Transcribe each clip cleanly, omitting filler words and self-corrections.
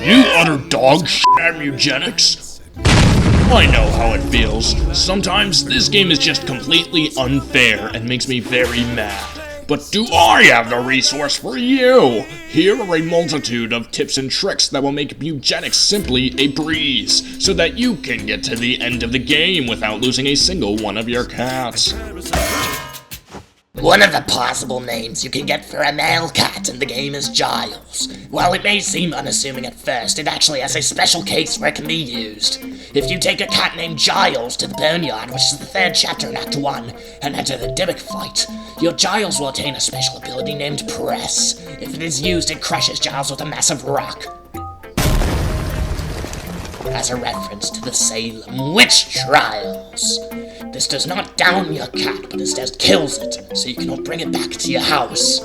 You utter dog shit at Mewgenics. I know how it feels. Sometimes this game is just completely unfair and makes me very mad. But do I have the resource for you? Here are a multitude of tips and tricks that will make Mewgenics simply a breeze, so that you can get to the end of the game without losing a single one of your cats. One of the possible names you can get for a male cat in the game is Giles. While it may seem unassuming at first, it actually has a special case where it can be used. If you take a cat named Giles to the Boneyard, which is the third chapter in Act 1, and enter the Dimmock fight, your Giles will attain a special ability named Press. If it is used, it crushes Giles with a massive rock. As a reference to the Salem witch trials. This does not down your cat, but instead kills it, so you cannot bring it back to your house.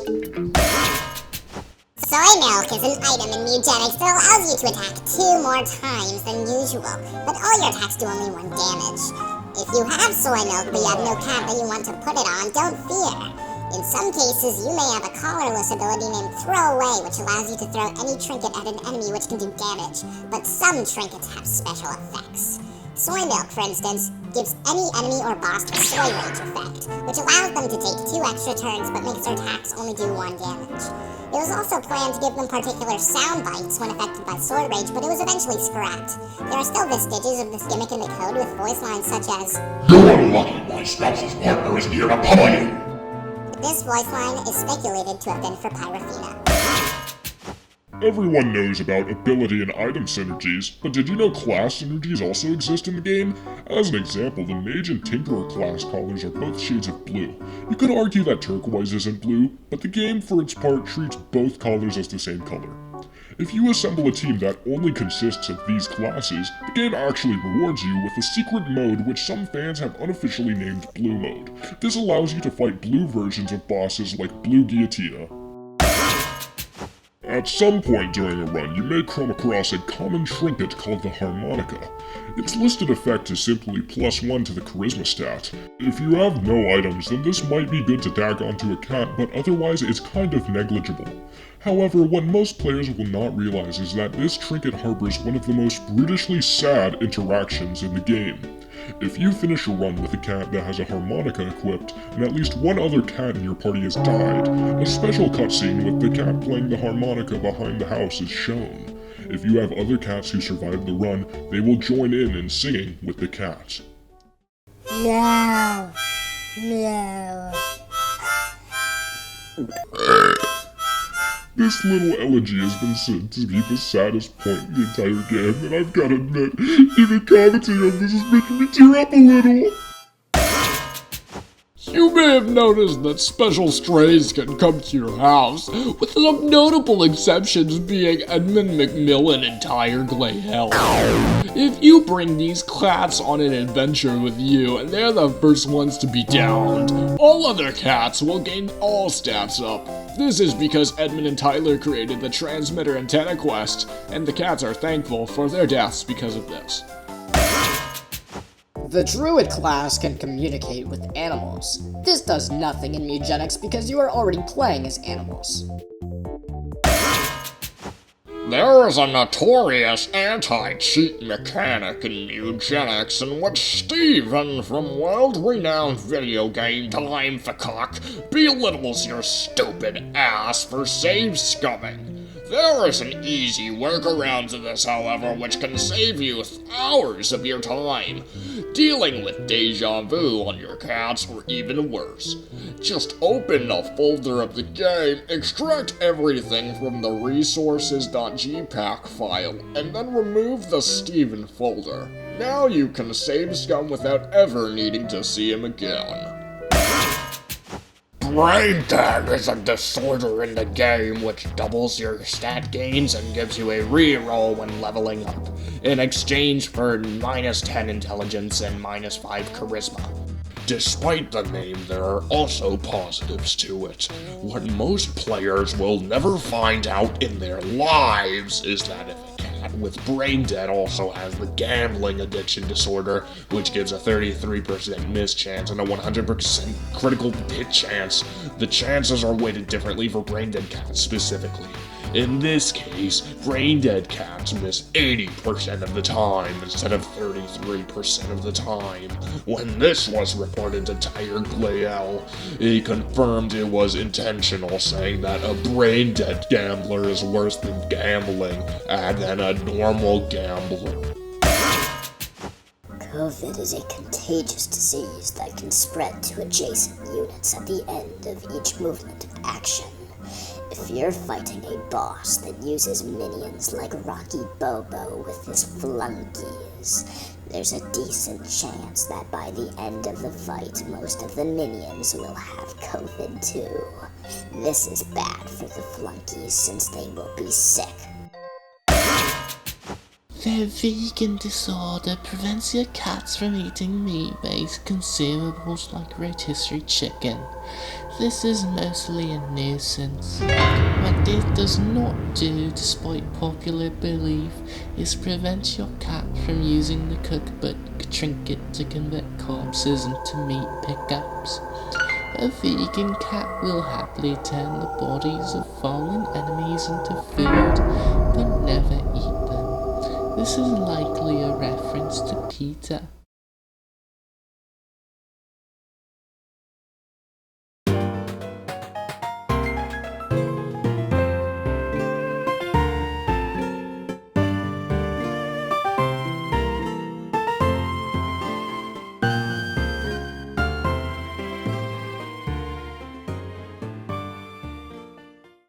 Soy milk is an item in Mewgenics that allows you to attack 2 more times than usual, but all your attacks do only 1 damage. If you have soy milk but you have no cat that you want to put it on, don't fear. In some cases, you may have a collarless ability named Throw Away, which allows you to throw any trinket at an enemy which can do damage, but some trinkets have special effects. Soy milk, for instance, gives any enemy or boss a soy rage effect, which allows them to take 2 extra turns but makes their attacks only do 1 damage. It was also planned to give them particular sound bites when affected by soy rage, but it was eventually scrapped. There are still vestiges of this gimmick in the code with voice lines such as, "You're lucky my spouse's partner isn't here to pummel you." This voice line is speculated to have been for Pyrafina. Everyone knows about ability and item synergies, but did you know class synergies also exist in the game? As an example, the Mage and Tinkerer class collars are both shades of blue. You could argue that turquoise isn't blue, but the game for its part treats both collars as the same color. If you assemble a team that only consists of these classes, the game actually rewards you with a secret mode which some fans have unofficially named Blue Mode. This allows you to fight blue versions of bosses like Blue Guillotine. At some point during a run, you may come across a common trinket called the Harmonica. Its listed effect is simply +1 to the Charisma stat. If you have no items, then this might be good to tag onto a cat, but otherwise it's kind of negligible. However, what most players will not realize is that this trinket harbors one of the most brutishly sad interactions in the game. If you finish a run with a cat that has a harmonica equipped, and at least one other cat in your party has died, a special cutscene with the cat playing the harmonica behind the house is shown. If you have other cats who survived the run, they will join in singing with the cat. Meow. Meow. This little elegy has been said to be the saddest point in the entire game, and I've gotta admit, even commenting on this is making me tear up a little. You may have noticed that special strays can come to your house, with some notable exceptions being Edmund McMillan and Tiger Hell. If you bring these cats on an adventure with you and they're the first ones to be downed, all other cats will gain all stats up. This is because Edmund and Tyler created the Transmitter Antenna quest, and the cats are thankful for their deaths because of this. The Druid class can communicate with animals. This does nothing in Mewgenics because you are already playing as animals. There is a notorious anti-cheat mechanic in Mewgenics in which Steven from world-renowned video game Time for Cock belittles your stupid ass for save scumming. There is an easy workaround to this, however, which can save you hours of your time, dealing with deja vu on your cats or even worse. Just open a folder of the game, extract everything from the resources.gpack file, and then remove the Steven folder. Now you can save scum without ever needing to see him again. Brain Dead is a disorder in the game which doubles your stat gains and gives you a reroll when leveling up, in exchange for -10 intelligence and -5 charisma. Despite the name, there are also positives to it. What most players will never find out in their lives is that if a cat with brain dead also has the gambling addiction disorder, which gives a 33% miss chance and a 100% critical hit chance, the chances are weighted differently for brain dead cats specifically. In this case, brain-dead cats miss 80% of the time instead of 33% of the time. When this was reported to Tiger Glael, he confirmed it was intentional, saying that a brain-dead gambler is worse than gambling, and than a normal gambler. COVID is a contagious disease that can spread to adjacent units at the end of each movement of action. If you're fighting a boss that uses minions like Rocky Bobo with his flunkies, there's a decent chance that by the end of the fight, most of the minions will have COVID too. This is bad for the flunkies since they will be sick. Their vegan disorder prevents your cats from eating meat-based consumables like rotisserie chicken. This is mostly a nuisance. What it does not do, despite popular belief, is prevent your cat from using the cookbook trinket to convert corpses into meat pickups. A vegan cat will happily turn the bodies of fallen enemies into food, but never eat them. This is likely a reference to PETA.